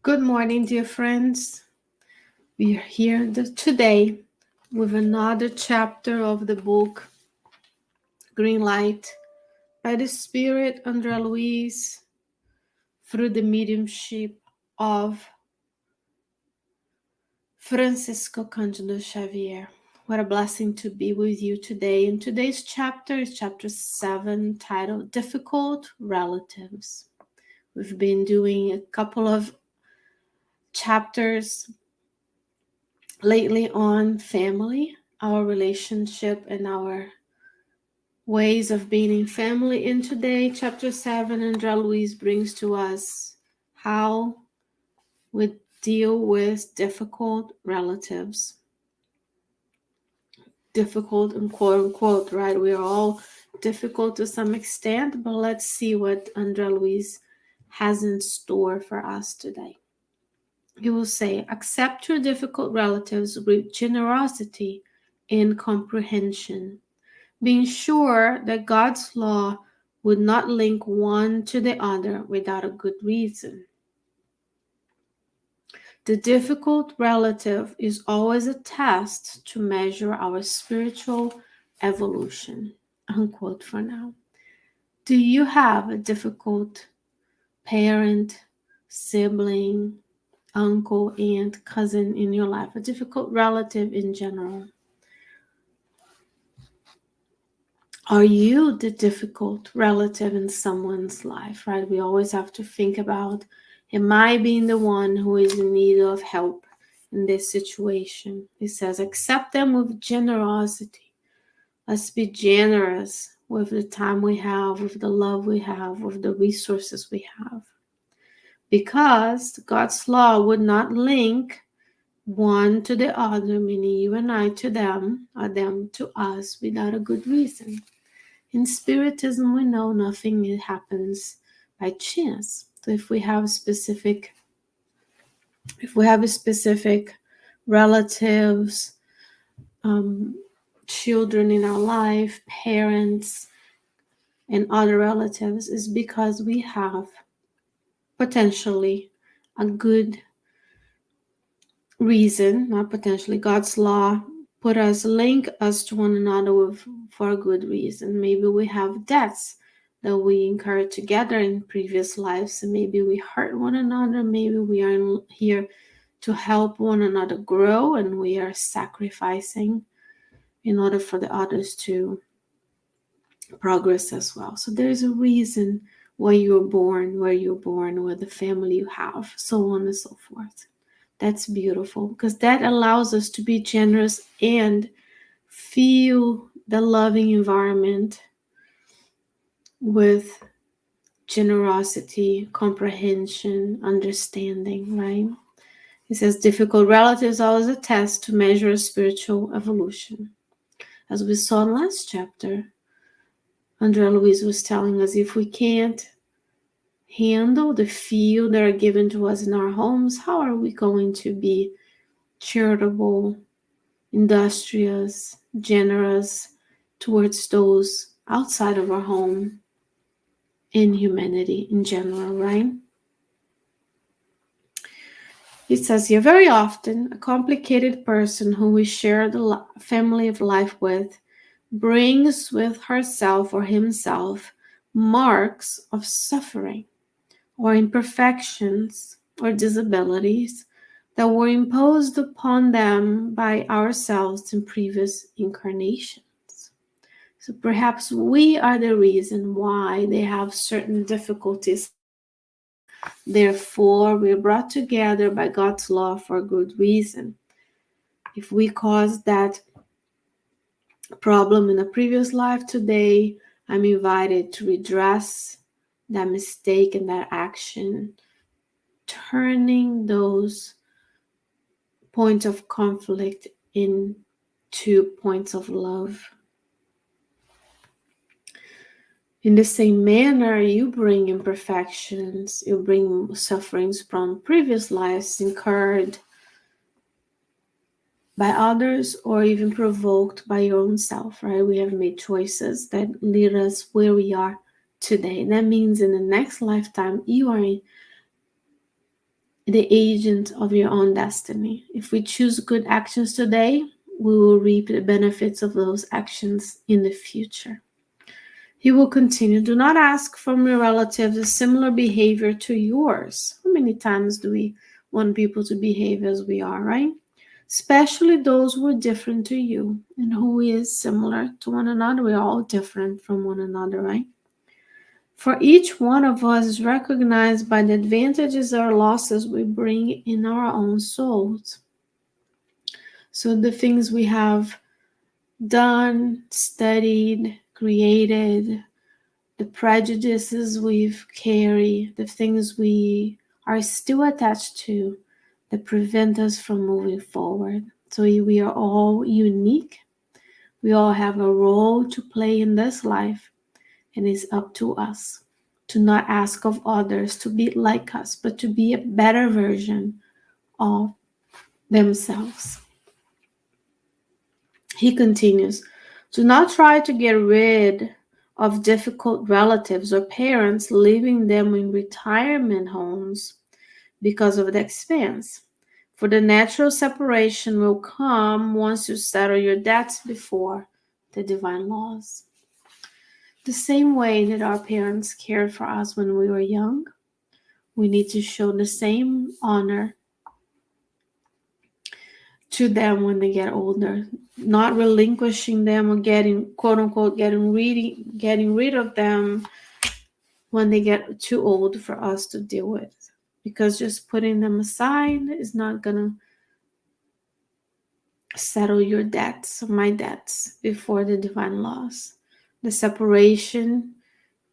Good morning, dear friends. We are here today with another chapter of the book Green Light by the Spirit André Luiz through the mediumship of Francisco Candido Xavier. What a blessing to be with you today. And today's chapter is chapter 7, titled Difficult Relatives. We've been doing a couple of chapters lately on family, our relationship, and our ways of being in family. And today, chapter 7, André Luiz brings to us how we deal with difficult relatives. Difficult and quote unquote, right? We are all difficult to some extent, but let's see what André Luiz has in store for us today. He will say, accept your difficult relatives with generosity and comprehension, being sure that God's law would not link one to the other without a good reason. The difficult relative is always a test to measure our spiritual evolution. Unquote for now. Do you have a difficult parent, sibling, uncle, aunt, cousin in your life, a difficult relative in general? Are you the difficult relative in someone's life, right? We always have to think about, am I being the one who is in need of help in this situation? He says, accept them with generosity. Let's be generous with the time we have, with the love we have, with the resources we have. Because God's law would not link one to the other, meaning you and I to them, or them to us, without a good reason. In Spiritism, we know nothing happens by chance. So if we have specific relatives, children in our life, parents, and other relatives, is because we have potentially a good reason, not potentially, God's law link us to one another for a good reason. Maybe we have debts that we incurred together in previous lives, and maybe we hurt one another. Maybe we are here to help one another grow, and we are sacrificing in order for the others to progress as well. So there's a reason why you're born, where you're born, where the family you have, so on and so forth. That's beautiful, because that allows us to be generous and feel the loving environment with generosity, comprehension, understanding, right? He says difficult relatives always a test to measure spiritual evolution. As we saw in last chapter, André Luiz was telling us, if we can't handle the field that are given to us in our homes, how are we going to be charitable, industrious, generous towards those outside of our home, in humanity in general, right? It says here, very often, a complicated person who we share the family of life with brings with herself or himself marks of suffering or imperfections or disabilities that were imposed upon them by ourselves in previous incarnations. So perhaps we are the reason why they have certain difficulties. Therefore, we are brought together by God's law for a good reason. If we caused that problem in a previous life, today I'm invited to redress that mistake and that action, turning those points of conflict into points of love. In the same manner, you bring imperfections, you bring sufferings from previous lives incurred by others or even provoked by your own self, right? We have made choices that lead us where we are today. That means in the next lifetime, you are the agent of your own destiny. If we choose good actions today, we will reap the benefits of those actions in the future. He will continue. Do not ask from your relatives a similar behavior to yours. How many times do we want people to behave as we are, right? Especially those who are different to you and who is similar to one another. We are all different from one another, right? For each one of us is recognized by the advantages or losses we bring in our own souls. So the things we have done, studied, created, the prejudices we've carried, the things we are still attached to that prevent us from moving forward. So we are all unique. We all have a role to play in this life, and it's up to us to not ask of others to be like us, but to be a better version of themselves. He continues, do not try to get rid of difficult relatives or parents, leaving them in retirement homes because of the expense. For the natural separation will come once you settle your debts before the divine laws. The same way that our parents cared for us when we were young, we need to show the same honor to them when they get older, not relinquishing them or getting, quote unquote, getting rid of them when they get too old for us to deal with. Because just putting them aside is not going to settle your debts or my debts before the divine laws. The separation,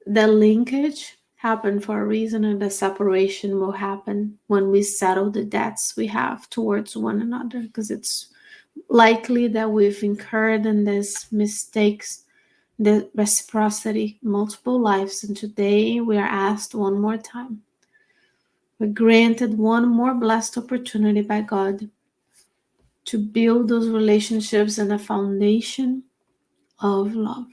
the linkage happened for a reason, and the separation will happen when we settle the debts we have towards one another, because it's likely that we've incurred in these mistakes, the reciprocity, multiple lives, and today we are asked one more time. We're granted one more blessed opportunity by God to build those relationships and a foundation of love.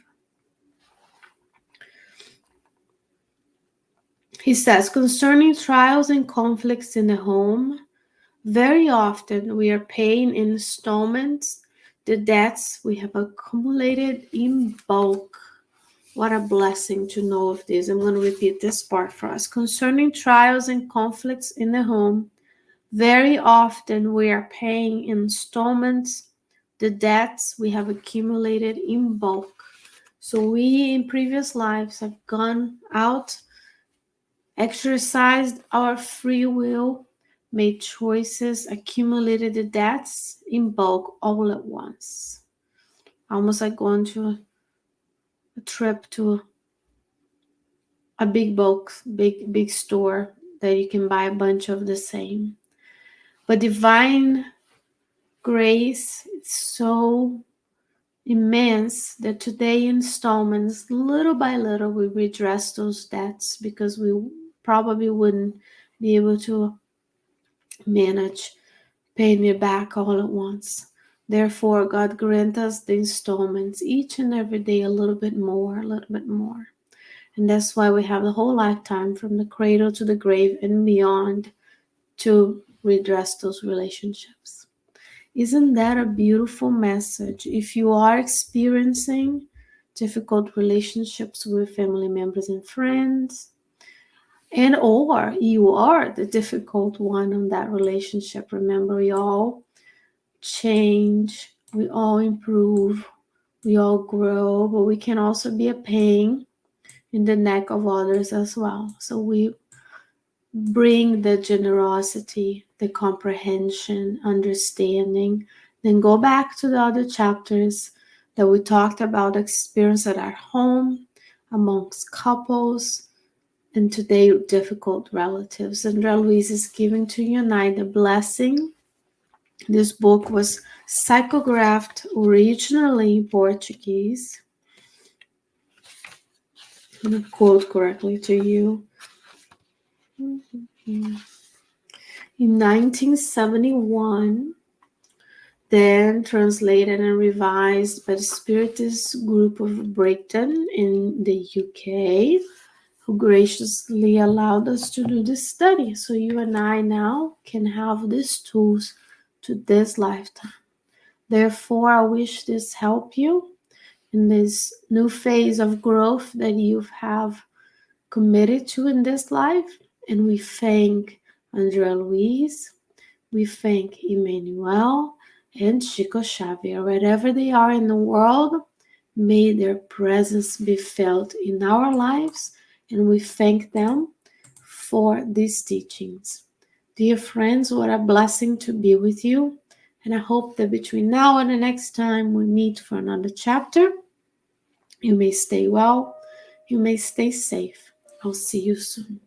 He says, concerning trials and conflicts in the home, very often we are paying in installments the debts we have accumulated in bulk. What a blessing to know of this. I'm going to repeat this part for us. Concerning trials and conflicts in the home, very often we are paying in installments the debts we have accumulated in bulk. So we in previous lives have gone out, exercised our free will, made choices, accumulated the debts in bulk all at once. Almost like going to a trip to a big big store that you can buy a bunch of the same. But divine grace is so immense that today installments, little by little, we redress those debts, because we probably wouldn't be able to manage paying it back all at once. Therefore, God grant us the installments each and every day, a little bit more, a little bit more. And that's why we have the whole lifetime, from the cradle to the grave and beyond, to redress those relationships. Isn't that a beautiful message? If you are experiencing difficult relationships with family members and friends, and or you are the difficult one in that relationship, remember, we all change, we all improve, we all grow, but we can also be a pain in the neck of others as well. So we bring the generosity, the comprehension, understanding, then go back to the other chapters that we talked about, experience at our home, amongst couples, and today difficult relatives. Andrea Luiz is giving to you and I the blessing. This book was psychographed originally in Portuguese. I'm going to quote correctly to you. In 1971, then translated and revised by the Spiritist Group of Brighton in the UK. who graciously allowed us to do this study. So you and I now can have these tools to this lifetime. Therefore, I wish this help you in this new phase of growth that you have committed to in this life. And we thank Andrea Luiz, we thank Emmanuel and Chico Xavier, wherever they are in the world. May their presence be felt in our lives, and we thank them for these teachings. Dear friends, what a blessing to be with you, and I hope that between now and the next time we meet for another chapter, you may stay well, you may stay safe. I'll see you soon.